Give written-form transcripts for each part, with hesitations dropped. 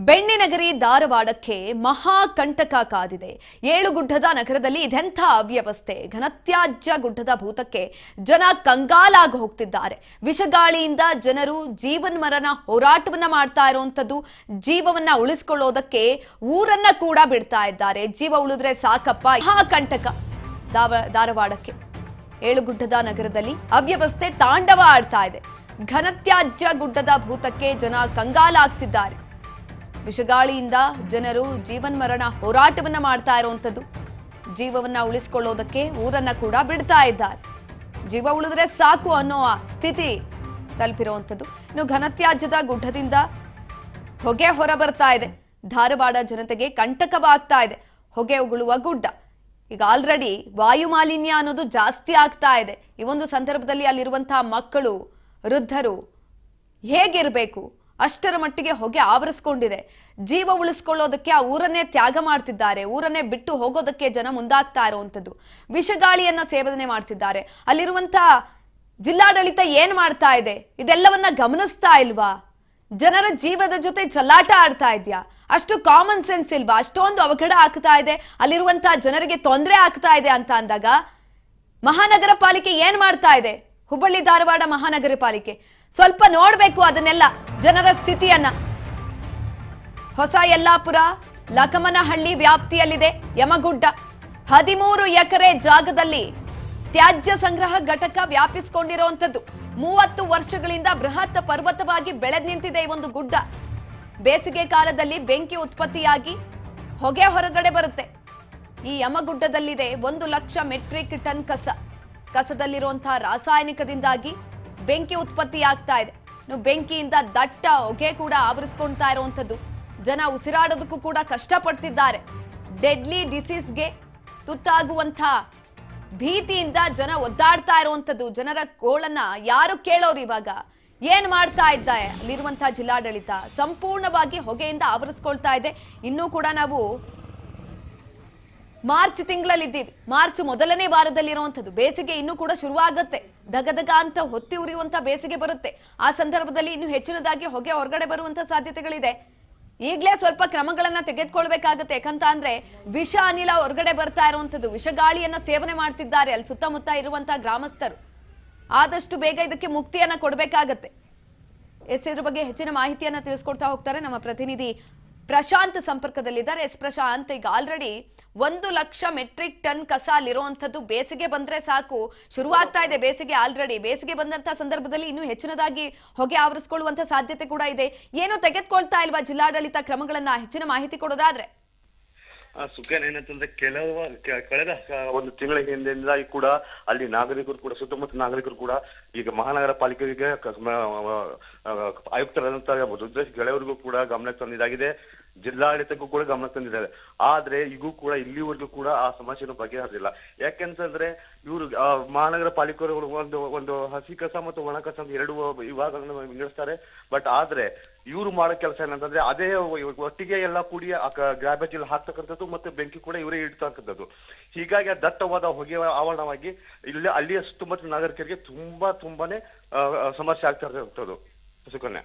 ಬೆಣ್ಣೆನಗರಿ ಧಾರವಾಡಕ್ಕೆ ಮಹಾಕಂಟಕ ಕಾದಿದೆ. ಏಳುಗುಡ್ಡದ ನಗರದಲ್ಲಿ ಇದೆಂಥ ಅವ್ಯವಸ್ಥೆ. ಘನತ್ಯಾಜ್ಯ ಗುಡ್ಡದ ಭೂತಕ್ಕೆ ಜನ ಕಂಗಾಲಾಗಿ ಹೋಗ್ತಿದ್ದಾರೆ. ವಿಷಗಾಳಿಯಿಂದ ಜನರು ಜೀವನ್ಮರಣ ಹೋರಾಟವನ್ನ ಮಾಡ್ತಾ ಇರುವಂತದ್ದು. ಜೀವವನ್ನ ಉಳಿಸಿಕೊಳ್ಳೋದಕ್ಕೆ ಊರನ್ನ ಕೂಡ ಬಿಡ್ತಾ ಇದ್ದಾರೆ. ಜೀವ ಉಳಿದ್ರೆ ಸಾಕಪ್ಪ. ಮಹಾಕಂಟಕ ಧಾರವಾಡಕ್ಕೆ ಏಳುಗುಡ್ಡದ ನಗರದಲ್ಲಿ ಅವ್ಯವಸ್ಥೆ ತಾಂಡವ ಆಡ್ತಾ ಇದೆ. ಘನತ್ಯಾಜ್ಯ ಗುಡ್ಡದ ಭೂತಕ್ಕೆ ಜನ ಕಂಗಾಲಾಗ್ತಿದ್ದಾರೆ. ವಿಷಗಾಳಿಯಿಂದ ಜನರು ಜೀವನ್ಮರಣ ಹೋರಾಟವನ್ನ ಮಾಡ್ತಾ ಇರುವಂತದ್ದು. ಜೀವವನ್ನ ಉಳಿಸಿಕೊಳ್ಳೋದಕ್ಕೆ ಊರನ್ನ ಕೂಡ ಬಿಡ್ತಾ ಇದ್ದಾರೆ. ಜೀವ ಉಳಿದ್ರೆ ಸಾಕು ಅನ್ನೋ ಸ್ಥಿತಿ ತಲುಪಿರುವಂತದ್ದು. ಇನ್ನು ಘನತ್ಯಾಜ್ಯದ ಗುಡ್ಡದಿಂದ ಹೊಗೆ ಹೊರ ಬರ್ತಾ ಇದೆ. ಧಾರವಾಡ ಜನತೆಗೆ ಕಂಟಕವಾಗ್ತಾ ಇದೆ ಹೊಗೆ ಉಗುಳುವ ಗುಡ್ಡ. ಈಗ ಆಲ್ರೆಡಿ ವಾಯು ಮಾಲಿನ್ಯ ಅನ್ನೋದು ಜಾಸ್ತಿ ಆಗ್ತಾ ಇದೆ. ಈ ಒಂದು ಸಂದರ್ಭದಲ್ಲಿ ಅಲ್ಲಿರುವಂತಹ ಮಕ್ಕಳು, ವೃದ್ಧರು ಹೇಗಿರಬೇಕು? ಅಷ್ಟರ ಮಟ್ಟಿಗೆ ಹೊಗೆ ಆವರಿಸಿಕೊಂಡಿದೆ. ಜೀವ ಉಳಿಸ್ಕೊಳ್ಳೋದಕ್ಕೆ ಆ ಊರನ್ನೇ ತ್ಯಾಗ ಮಾಡ್ತಿದ್ದಾರೆ. ಊರನ್ನೇ ಬಿಟ್ಟು ಹೋಗೋದಕ್ಕೆ ಜನ ಮುಂದಾಗ್ತಾ ಇರುವಂತದ್ದು. ವಿಷಗಾಳಿಯನ್ನ ಸೇವನೆ ಮಾಡ್ತಿದ್ದಾರೆ. ಅಲ್ಲಿರುವಂತಹ ಜಿಲ್ಲಾಡಳಿತ ಏನ್ ಮಾಡ್ತಾ ಇದೆ? ಇದೆಲ್ಲವನ್ನ ಗಮನಿಸ್ತಾ ಇಲ್ವಾ? ಜನರ ಜೀವದ ಜೊತೆ ಚಲ್ಲಾಟ ಆಡ್ತಾ ಇದ್ಯಾ? ಅಷ್ಟು ಕಾಮನ್ ಸೆನ್ಸ್ ಇಲ್ವಾ? ಅಷ್ಟೊಂದು ಅವಘಡ ಆಗ್ತಾ ಇದೆ, ಅಲ್ಲಿರುವಂತಹ ಜನರಿಗೆ ತೊಂದರೆ ಆಗ್ತಾ ಇದೆ ಅಂತ ಅಂದಾಗ ಮಹಾನಗರ ಪಾಲಿಕೆ ಏನ್ ಮಾಡ್ತಾ ಇದೆ? ಹುಬ್ಬಳ್ಳಿ ಧಾರವಾಡ ಮಹಾನಗರ ಪಾಲಿಕೆ ಸ್ವಲ್ಪ ನೋಡ್ಬೇಕು ಅದನ್ನೆಲ್ಲ, ಜನರ ಸ್ಥಿತಿಯನ್ನ. ಹೊಸ ಯಲ್ಲಾಪುರ ಲಕಮನಹಳ್ಳಿ ವ್ಯಾಪ್ತಿಯಲ್ಲಿದೆ ಯಮಗುಡ್ಡ. 13 ಎಕರೆ ಜಾಗದಲ್ಲಿ ತ್ಯಾಜ್ಯ ಸಂಗ್ರಹ ಘಟಕ ವ್ಯಾಪಿಸಿಕೊಂಡಿರುವಂತದ್ದು. 30 ವರ್ಷಗಳಿಂದ ಬೃಹತ್ ಪರ್ವತವಾಗಿ ಬೆಳೆದ್ ನಿಂತಿದೆ ಈ ಒಂದು ಗುಡ್ಡ. ಬೇಸಿಗೆ ಕಾಲದಲ್ಲಿ ಬೆಂಕಿ ಉತ್ಪತ್ತಿಯಾಗಿ ಹೊಗೆ ಹೊರಗಡೆ ಬರುತ್ತೆ. ಈ ಯಮಗುಡ್ಡದಲ್ಲಿದೆ 1 ಲಕ್ಷ ಮೆಟ್ರಿಕ್ ಟನ್ ಕಸ. ಕಸದಲ್ಲಿರುವಂತಹ ರಾಸಾಯನಿಕದಿಂದಾಗಿ ಬೆಂಕಿ ಉತ್ಪತ್ತಿಯಾಗ್ತಾ ಇದೆ. ಬೆಂಕಿಯಿಂದ ದಟ್ಟ ಹೊಗೆ ಕೂಡ ಆವರಿಸ್ಕೊಳ್ತಾ ಇರುವಂತದ್ದು. ಜನ ಉಸಿರಾಡೋದಕ್ಕೂ ಕೂಡ ಕಷ್ಟಪಡ್ತಿದ್ದಾರೆ. ಡೆಡ್ಲಿ ಡಿಸೀಸ್ಗೆ ತುತ್ತಾಗುವಂತಹ ಭೀತಿಯಿಂದ ಜನ ಒದ್ದಾಡ್ತಾ ಇರುವಂತದ್ದು. ಜನರ ಗೋಳನ್ನ ಯಾರು ಕೇಳೋರು? ಇವಾಗ ಏನ್ ಮಾಡ್ತಾ ಇದ್ದಾರೆ ಅಲ್ಲಿರುವಂತಹ ಜಿಲ್ಲಾಡಳಿತ? ಸಂಪೂರ್ಣವಾಗಿ ಹೊಗೆಯಿಂದ ಆವರಿಸ್ಕೊಳ್ತಾ ಇದೆ. ಇನ್ನೂ ಕೂಡ ನಾವು ಮಾರ್ಚ್ ತಿಂಗಳಲ್ಲಿದ್ದೀವಿ. ಮಾರ್ಚ್ ಮೊದಲನೇ ವಾರದಲ್ಲಿರುವಂಥದ್ದು. ಬೇಸಿಗೆ ಇನ್ನೂ ಕೂಡ ಶುರುವಾಗುತ್ತೆ. ದಗದಗ ಅಂತ ಹೊತ್ತಿ ಉರಿಯುವಂತ ಬೇಸಿಗೆ ಬರುತ್ತೆ. ಆ ಸಂದರ್ಭದಲ್ಲಿ ಇನ್ನು ಹೆಚ್ಚಿನದಾಗಿ ಹೊಗೆ ಹೊರಗಡೆ ಬರುವಂತ ಸಾಧ್ಯತೆಗಳಿದೆ. ಈಗಲೇ ಸ್ವಲ್ಪ ಕ್ರಮಗಳನ್ನ ತೆಗೆದುಕೊಳ್ಬೇಕಾಗತ್ತೆ. ಯಾಕಂತ ಅಂದ್ರೆ ವಿಷ ಅನಿಲ ಹೊರಗಡೆ ಬರ್ತಾ ಇರುವಂತದ್ದು. ವಿಷಗಾಳಿಯನ್ನ ಸೇವನೆ ಮಾಡ್ತಿದ್ದಾರೆ ಅಲ್ಲಿ ಸುತ್ತಮುತ್ತ ಇರುವಂತಹ ಗ್ರಾಮಸ್ಥರು. ಆದಷ್ಟು ಬೇಗ ಇದಕ್ಕೆ ಮುಕ್ತಿಯನ್ನ ಕೊಡಬೇಕಾಗತ್ತೆ. ಇದ್ರ ಬಗ್ಗೆ ಹೆಚ್ಚಿನ ಮಾಹಿತಿಯನ್ನ ತಿಳಿಸ್ಕೊಡ್ತಾ ಹೋಗ್ತಾರೆ ನಮ್ಮ ಪ್ರತಿನಿಧಿ ಪ್ರಶಾಂತ್ ಸಂಪರ್ಕದಲ್ಲಿದ್ದಾರೆ. ಪ್ರಶಾಂತ್, ಈಗ ಆಲ್ರೆಡಿ 1 ಲಕ್ಷ ಮೆಟ್ರಿಕ್ ಟನ್ ಕಸ ಅಲ್ಲಿರುವಂತದ್ದು. ಬೇಸಿಗೆ ಬಂದ್ರೆ ಸಾಕು, ಶುರುವಾಗ್ತಾ ಇದೆ ಬೇಸಿಗೆ. ಆಲ್ರೆಡಿ ಬೇಸಿಗೆ ಬಂದಂತ ಸಂದರ್ಭದಲ್ಲಿ ಇನ್ನೂ ಹೆಚ್ಚಿನದಾಗಿ ಹೊಗೆ ಆವರಿಸಿಕೊಳ್ಳುವಂತ ಸಾಧ್ಯತೆ ಕೂಡ ಇದೆ. ಏನು ತೆಗೆದುಕೊಳ್ತಾ ಇಲ್ವಾ ಜಿಲ್ಲಾಡಳಿತ ಕ್ರಮಗಳನ್ನ? ಹೆಚ್ಚಿನ ಮಾಹಿತಿ ಕೊಡೋದಾದ್ರೆ. ಸುಖೇನ್ ಏನಂತಂದ್ರೆ ಕಳೆದ 1 ತಿಂಗಳ ಹಿಂದಿಂದ ಕೂಡ ಅಲ್ಲಿ ನಾಗರಿಕರು ಕೂಡ, ಸುತ್ತಮುತ್ತ ನಾಗರಿಕರು ಕೂಡ ಈಗ ಮಹಾನಗರ ಪಾಲಿಕೆಗೆ ಆಯುಕ್ತರಾದಂತಹ ರುದ್ರೇಶ್ ಗೆಳೆಯವರಿಗೂ ಕೂಡ ಗಮನ ತಂದಿದ್ದಾಗಿದೆ. ಜಿಲ್ಲಾಡಳಿತಕ್ಕೂ ಕೂಡ ಗಮನ ತಂದಿದ್ದಾರೆ. ಆದ್ರೆ ಈಗೂ ಕೂಡ ಇಲ್ಲಿವರೆಗೂ ಕೂಡ ಆ ಸಮಸ್ಯೆಯನ್ನು ಬಗೆಹರಿದಿಲ್ಲ. ಯಾಕೆಂತಂದ್ರೆ ಇವರು ಮಹಾನಗರ ಪಾಲಿಕೆಯವರು ಒಂದು ಹಸಿ ಕಸ ಮತ್ತು ಒಣ ಕಸ ಅಂತ 2 ವಿಭಾಗಗಳನ್ನು ವಿಂಗಡಿಸ್ತಾರೆ. ಬಟ್ ಆದ್ರೆ ಇವ್ರು ಮಾಡೋ ಕೆಲಸ ಏನಂತಂದ್ರೆ ಅದೇ ಒಟ್ಟಿಗೆ ಎಲ್ಲ ಕೂಡಿ ಗ್ರಾಬೇಜ್ ಅಲ್ಲಿ ಹಾಕ್ತಕ್ಕಂಥದ್ದು ಮತ್ತೆ ಬೆಂಕಿ ಕೂಡ ಇವರೇ ಇಡ್ತಕ್ಕಂಥದ್ದು. ಹೀಗಾಗಿ ದಟ್ಟವಾದ ಹೊಗೆ ಆವರಣವಾಗಿ ಇಲ್ಲಿ ಅಲ್ಲಿಯ ಸುತ್ತಮುತ್ತ ನಾಗರಿಕರಿಗೆ ತುಂಬಾನೇ ಸಮಸ್ಯೆ ಆಗ್ತಾ ಇರ್ತದ್ದು. ಸುಕನ್ಯಾ,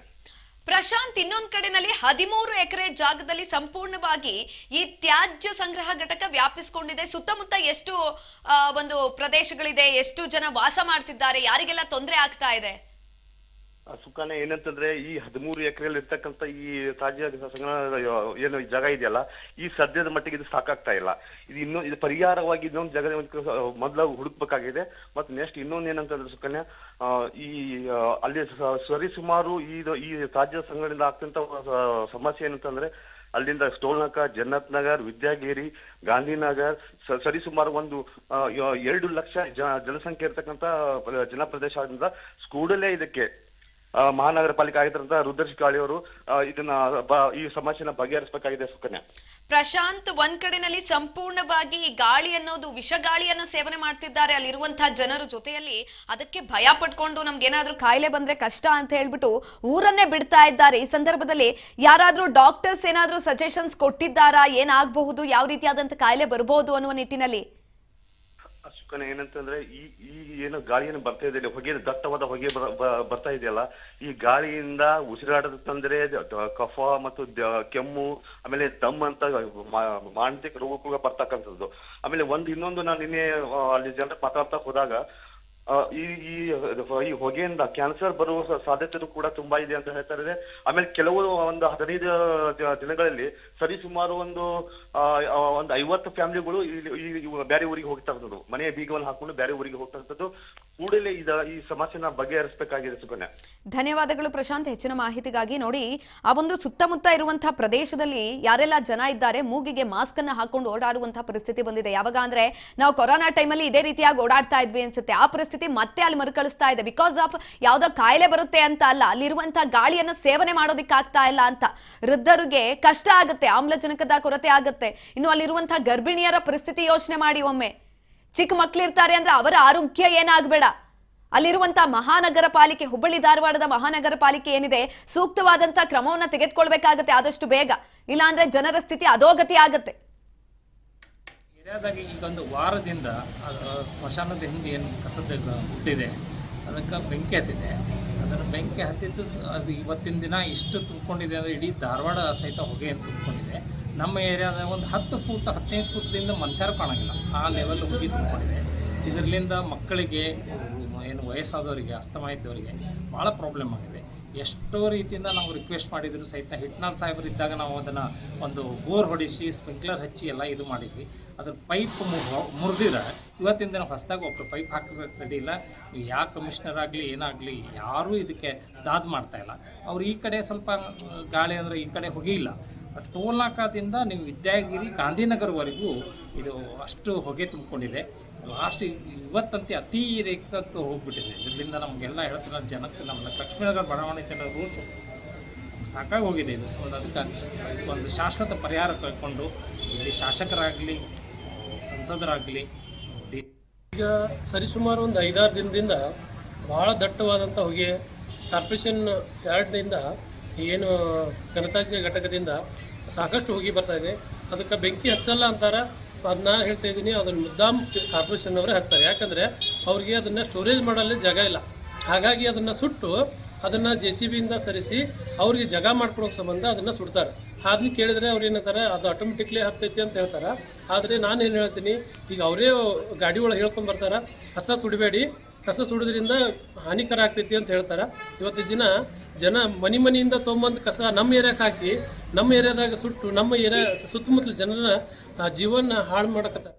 ಪ್ರಶಾಂತ್, ಇನ್ನೊಂದ್ ಕಡೆನಲ್ಲಿ 13 ಎಕರೆ ಜಾಗದಲ್ಲಿ ಸಂಪೂರ್ಣವಾಗಿ ಈ ತ್ಯಾಜ್ಯ ಸಂಗ್ರಹ ಘಟಕ ವ್ಯಾಪಿಸಿಕೊಂಡಿದೆ. ಸುತ್ತಮುತ್ತ ಎಷ್ಟು ಒಂದು ಪ್ರದೇಶಗಳಿದೆ? ಎಷ್ಟು ಜನ ವಾಸ ಮಾಡ್ತಿದ್ದಾರೆ? ಯಾರಿಗೆಲ್ಲ ತೊಂದರೆ ಆಗ್ತಾ ಇದೆ? ಸುಖಾನೆ ಏನಂತಂದ್ರೆ ಈ 13 ಎಕರೆಯಲ್ಲಿ ಇರ್ತಕ್ಕಂಥ ಈ ತ್ಯಾಜ್ಯ ಸಂಗ್ರಹ ಏನು ಜಾಗ ಇದೆಯಲ್ಲ, ಈ ಸದ್ಯದ ಮಟ್ಟಿಗೆ ಇದು ಸಾಕಾಗ್ತಾ ಇಲ್ಲ. ಇದು ಪರಿಹಾರವಾಗಿ ಇನ್ನೊಂದು ಜಾಗ ಮೊದಲು ಹುಡುಕ್ಬೇಕಾಗಿದೆ. ಮತ್ತೆ ನೆಕ್ಸ್ಟ್ ಇನ್ನೊಂದು ಏನಂತಂದ್ರೆ ಸುಕನ್ಯಾ, ಈ ಅಲ್ಲಿ ಸರಿಸುಮಾರು ಈ ತ್ಯಾಜ್ಯ ಸಂಗ್ರಹದಿಂದ ಆಗ್ತಂತ ಸಮಸ್ಯೆ ಏನಂತಂದ್ರೆ ಅಲ್ಲಿಂದ ಸ್ಟೋಲ್ನಕ, ಜನ್ನತ್ ನಗರ್, ವಿದ್ಯಾಗಿರಿ, ಗಾಂಧಿನಗರ್ ಸರಿಸುಮಾರು 2 ಲಕ್ಷ ಜನಸಂಖ್ಯೆ ಇರ್ತಕ್ಕಂಥ ಜನಪ್ರದೇಶ ಆದ್ರಿಂದ ಕೂಡಲೇ ಇದಕ್ಕೆ ಮಹಾನಗರ ಪಾಲಿಕೆ ಆಗಿದ್ದಂತ ರುದ್ರೇಶ್ ಗಾಳಿಯವರು ಇದನ್ನ ಈ ಸಮಸ್ಯೆನ ಬಗೆಹರಿಸಬೇಕಾಗಿದೆ. ಸುಕನ್ಯಾ, ಪ್ರಶಾಂತ್, ಒಂದ್ ಕಡೆನಲ್ಲಿ ಸಂಪೂರ್ಣವಾಗಿ ಈ ಗಾಳಿ ಅನ್ನೋದು ವಿಷಗಾಳಿಯನ್ನ ಸೇವನೆ ಮಾಡ್ತಿದ್ದಾರೆ ಅಲ್ಲಿರುವಂತಹ ಜನರ ಜೊತೆಯಲ್ಲಿ. ಅದಕ್ಕೆ ಭಯ ಪಟ್ಕೊಂಡು ನಮ್ಗೇನಾದ್ರೂ ಕಾಯಿಲೆ ಬಂದ್ರೆ ಕಷ್ಟ ಅಂತ ಹೇಳ್ಬಿಟ್ಟು ಊರನ್ನೇ ಬಿಡ್ತಾ ಇದ್ದಾರೆ. ಈ ಸಂದರ್ಭದಲ್ಲಿ ಯಾರಾದ್ರೂ ಡಾಕ್ಟರ್ಸ್ ಏನಾದ್ರೂ ಸಜೆಷನ್ಸ್ ಕೊಟ್ಟಿದ್ದಾರಾ? ಏನಾಗಬಹುದು, ಯಾವ ರೀತಿಯಾದಂತ ಕಾಯಿಲೆ ಬರಬಹುದು ಅನ್ನುವ ನಿಟ್ಟಿನಲ್ಲಿ? ಸುಖನ ಏನಂತಂದ್ರೆ ಈ ಏನು ಗಾಳಿ ಏನು ಬರ್ತಾ ಇದೆ, ಹೊಗೆ ದಟ್ಟವಾದ ಹೊಗೆ ಬರ್ತಾ ಇದೆಯಲ್ಲ, ಈ ಗಾಳಿಯಿಂದ ಉಸಿರಾಡದ ತೊಂದರೆ, ಕಫ ಮತ್ತು ಕೆಮ್ಮು, ಆಮೇಲೆ ದಮ್ ಅಂತ ಮಾನಸಿಕ ರೋಗ ಕೂಡ ಬರ್ತಕ್ಕಂಥದ್ದು. ಆಮೇಲೆ ಇನ್ನೊಂದು ನಾನು ನಿನ್ನೆ ಅಲ್ಲಿ ಜನರ ಮಾತಾಡ್ತಾ ಹೋದಾಗ ಈ ಹೊಗೆಯಿಂದ ಕ್ಯಾನ್ಸರ್ ಬರುವ ಸಾಧ್ಯತೆ ಕೂಡ ತುಂಬಾ ಇದೆ ಅಂತ ಹೇಳ್ತಾ ಇದೆ. ಆಮೇಲೆ ಕೆಲವು ಒಂದು 15 ದಿನಗಳಲ್ಲಿ ಸರಿಸುಮಾರು ಒಂದು 50 ಫ್ಯಾಮಿಲಿಗಳು ಬೇರೆ ಊರಿಗೆ ಹೋಗ್ತಾ ಇರ್ತದ್ದು, ಮನೆಯ ಬೀಗವನ್ನು ಹಾಕೊಂಡು ಬೇರೆ ಊರಿಗೆ ಹೋಗ್ತಾ ಇರ್ತದ್ದು. ಕೂಡಲೇ ಈ ಸಮಸ್ಯೆನ ಬಗೆಹರಿಸಬೇಕಾಗಿದೆ ಸುಕನ್ಯಾ. ಧನ್ಯವಾದಗಳು ಪ್ರಶಾಂತ್ ಹೆಚ್ಚಿನ ಮಾಹಿತಿಗಾಗಿ. ನೋಡಿ, ಆ ಒಂದು ಸುತ್ತಮುತ್ತ ಇರುವಂತಹ ಪ್ರದೇಶದಲ್ಲಿ ಯಾರೆಲ್ಲ ಜನ ಇದ್ದಾರೆ ಮೂಗಿಗೆ ಮಾಸ್ಕ್ ಅನ್ನ ಹಾಕೊಂಡು ಓಡಾಡುವಂತಹ ಪರಿಸ್ಥಿತಿ ಬಂದಿದೆ. ಯಾವಾಗ ಅಂದ್ರೆ ನಾವು ಕೊರೋನಾ ಟೈಮಲ್ಲಿ ಇದೇ ರೀತಿಯಾಗಿ ಓಡಾಡ್ತಾ ಇದ್ವಿ ಅನ್ಸುತ್ತೆ. ಆ ಪರಿಸ್ಥಿತಿ ಮತ್ತೆ ಅಲ್ಲಿ ಮರುಕಳಿಸ್ತಾ ಇದೆ. ಬಿಕಾಸ್ ಆಫ್ ಯಾವ್ದೋ ಕಾಯಿಲೆ ಬರುತ್ತೆ ಅಂತ ಅಲ್ಲ, ಅಲ್ಲಿರುವಂತಹ ಗಾಳಿಯನ್ನ ಸೇವನೆ ಮಾಡೋದಿಕ್ ಆಗ್ತಾ ಇಲ್ಲ ಅಂತ ವೃದ್ಧರಿಗೆ ಕಷ್ಟ ಆಗುತ್ತೆ, ಆಮ್ಲಜನಕದ ಕೊರತೆ ಆಗುತ್ತೆ. ಇನ್ನು ಅಲ್ಲಿರುವಂತಹ ಗರ್ಭಿಣಿಯರ ಪರಿಸ್ಥಿತಿ ಯೋಚನೆ ಮಾಡಿ ಒಮ್ಮೆ. ಚಿಕ್ಕ ಮಕ್ಳಿರ್ತಾರೆ ಅಂದ್ರೆ ಅವರ ಆರೋಗ್ಯ ಏನಾಗಬೇಡ. ಅಲ್ಲಿರುವಂತಹ ಮಹಾನಗರ ಪಾಲಿಕೆ, ಹುಬ್ಬಳ್ಳಿ ಧಾರವಾಡದ ಮಹಾನಗರ ಪಾಲಿಕೆ ಏನಿದೆ, ಸೂಕ್ತವಾದಂತಹ ಕ್ರಮವನ್ನ ತೆಗೆದುಕೊಳ್ಬೇಕಾಗತ್ತೆ ಆದಷ್ಟು ಬೇಗ. ಇಲ್ಲಾಂದ್ರೆ ಜನರ ಸ್ಥಿತಿ ಅಧೋಗತಿ ಆಗತ್ತೆ. ಏರಿಯಾದಾಗ ಈಗ ಒಂದು ವಾರದಿಂದ ಸ್ಮಶಾನದ ಹಿಂದೆ ಏನು ಕಸದ ಹುಟ್ಟಿದೆ ಅದಕ್ಕೆ ಬೆಂಕಿ ಹತ್ತಿದೆ. ಅದನ್ನು ಬೆಂಕಿ ಹತ್ತಿದ್ದು ಅದು ಇವತ್ತಿನ ದಿನ ಇಷ್ಟು ತುಂಬಿಕೊಂಡಿದೆ ಅಂದರೆ ಇಡೀ ಧಾರವಾಡ ಸಹಿತ ಹೊಗೆಯನ್ನು ತುಂಬಿಕೊಂಡಿದೆ. ನಮ್ಮ ಏರಿಯಾದಾಗ ಒಂದು 10 ಫೂಟ್ 15 ಫೂಟ್ದಿಂದ ಮನುಷ್ಯರು ಕಾಣೋಂಗಿಲ್ಲ, ಆ ಲೆವೆಲ್ ಹೊಗೆ ತುಂಬಿಕೊಂಡಿದೆ. ಇದರಿಂದ ಮಕ್ಕಳಿಗೆ, ಏನು ವಯಸ್ಸಾದವರಿಗೆ, ಅಸ್ತಮಾ ಇದ್ದವರಿಗೆ ಭಾಳ ಪ್ರಾಬ್ಲಮ್ ಆಗಿದೆ. ಎಷ್ಟೋ ರೀತಿಯಿಂದ ನಾವು ರಿಕ್ವೆಸ್ಟ್ ಮಾಡಿದ್ರು ಸಹಿತ ಹಿಟ್ನಾಳ್ ಸಾಹೇಬರು ಇದ್ದಾಗ ನಾವು ಅದನ್ನು ಒಂದು ಬೋರ್ ಹೊಡಿಸಿ ಸ್ಪ್ರಿಂಕ್ಲರ್ ಹಚ್ಚಿ ಎಲ್ಲ ಇದು ಮಾಡಿದ್ವಿ. ಅದ್ರ ಪೈಪ್ ಮುರಿದಿರ ಇವತ್ತಿನ ದಿನ ಹೊಸದಾಗಿ ಒಬ್ಬರು ಪೈಪ್ ಹಾಕಬೇಕು ರೆಡಿ ಇಲ್ಲ. ಯಾವ ಕಮಿಷನರ್ ಆಗಲಿ ಏನಾಗಲಿ ಯಾರೂ ಇದಕ್ಕೆ ದಾದ್ ಮಾಡ್ತಾಯಿಲ್ಲ. ಅವ್ರು ಈ ಕಡೆ ಸ್ವಲ್ಪ ಗಾಳಿ ಅಂದರೆ ಈ ಕಡೆ ಹೊಗೆ ಇಲ್ಲ. ಟೋಲ್ ನಾಕಾದಿಂದ ನೀವು ವಿದ್ಯಾಗಿರಿ ಗಾಂಧಿನಗರವರೆಗೂ ಇದು ಅಷ್ಟು ಹೊಗೆ ತುಂಬಿಕೊಂಡಿದೆ. ಲಾಸ್ಟ್ ಇವತ್ತಂತೆ ಅತಿ ರೇಖಕ್ಕೆ ಹೋಗ್ಬಿಟ್ಟಿದೆ. ಇದರಿಂದ ನಮಗೆಲ್ಲ ಹೇಳ್ತಾರೆ ಜನಕ್ಕೆ, ನಮ್ಮ ಲಕ್ಷ್ಮೀನಗರ ಬಡಾವಣೆ ಜನರ ರೂಲ್ಸು ಸಾಕಾಗಿ ಹೋಗಿದೆ. ಇದು ಅದಕ್ಕೆ ಒಂದು ಶಾಶ್ವತ ಪರಿಹಾರ ಕಳ್ಕೊಂಡು ಇಲ್ಲಿ ಶಾಸಕರಾಗಲಿ ಸಂಸದರಾಗಲಿ ಈಗ ಸರಿಸುಮಾರು ಒಂದು 5-6 ದಿನದಿಂದ ಭಾಳ ದಟ್ಟವಾದಂಥ ಹೊಗೆ ಕಾರ್ಪೊರೇಷನ್ ಯಾರ್ಡ್ನಿಂದ ಏನು ಘನತ್ಯಾಜ್ಯ ಘಟಕದಿಂದ ಸಾಕಷ್ಟು ಹೊಗೆ ಬರ್ತಾಯಿದೆ. ಅದಕ್ಕೆ ಬೆಂಕಿ ಹಚ್ಚಲ್ಲ ಅಂತಾರೆ. ಅದನ್ನ ಹೇಳ್ತಾ ಇದ್ದೀನಿ, ಅದನ್ನು ಮುದ್ದಾಮ್ ಕಾರ್ಪೊರೇಷನ್ನವರೇ ಹಚ್ತಾರೆ. ಯಾಕಂದರೆ ಅವ್ರಿಗೆ ಅದನ್ನು ಸ್ಟೋರೇಜ್ ಮಾಡಲು ಜಾಗ ಇಲ್ಲ. ಹಾಗಾಗಿ ಅದನ್ನು ಸುಟ್ಟು ಅದನ್ನು JCB ಇಂದ ಸರಿಸಿ ಅವ್ರಿಗೆ ಜಾಗ ಮಾಡ್ಕೊಳೋಕೆ ಸಂಬಂಧ ಅದನ್ನು ಸುಡ್ತಾರೆ. ಅದನ್ನ ಕೇಳಿದರೆ ಅವ್ರು ಏನಂತಾರೆ, ಅದು ಆಟೋಮೆಟಿಕ್ಲಿ ಹತ್ತೈತಿ ಅಂತ ಹೇಳ್ತಾರೆ. ಆದರೆ ನಾನು ಏನು ಹೇಳ್ತೀನಿ, ಈಗ ಅವರೇ ಗಾಡಿ ಒಳಗೆ ಹೇಳ್ಕೊಂಡು ಬರ್ತಾರೆ, ಕಸ ಸುಡಬೇಡಿ, ಕಸ ಸುಡೋದ್ರಿಂದ ಹಾನಿಕರ ಆಗ್ತೈತಿ ಅಂತ ಹೇಳ್ತಾರೆ. ಇವತ್ತಿನ ದಿನ ಜನ ಮನೆಯಿಂದ ತೊಗೊಂಬಂದು ಕಸ ನಮ್ಮ ಏರಿಯಾಕ್ಕೆ ಹಾಕಿ ನಮ್ಮ ಏರಿಯಾದಾಗ ಸುಟ್ಟು ನಮ್ಮ ಏರಿಯಾ ಸುತ್ತಮುತ್ತಲ ಜನರ ಜೀವನ ಹಾಳು ಮಾಡಕತ್ತಾರೆ.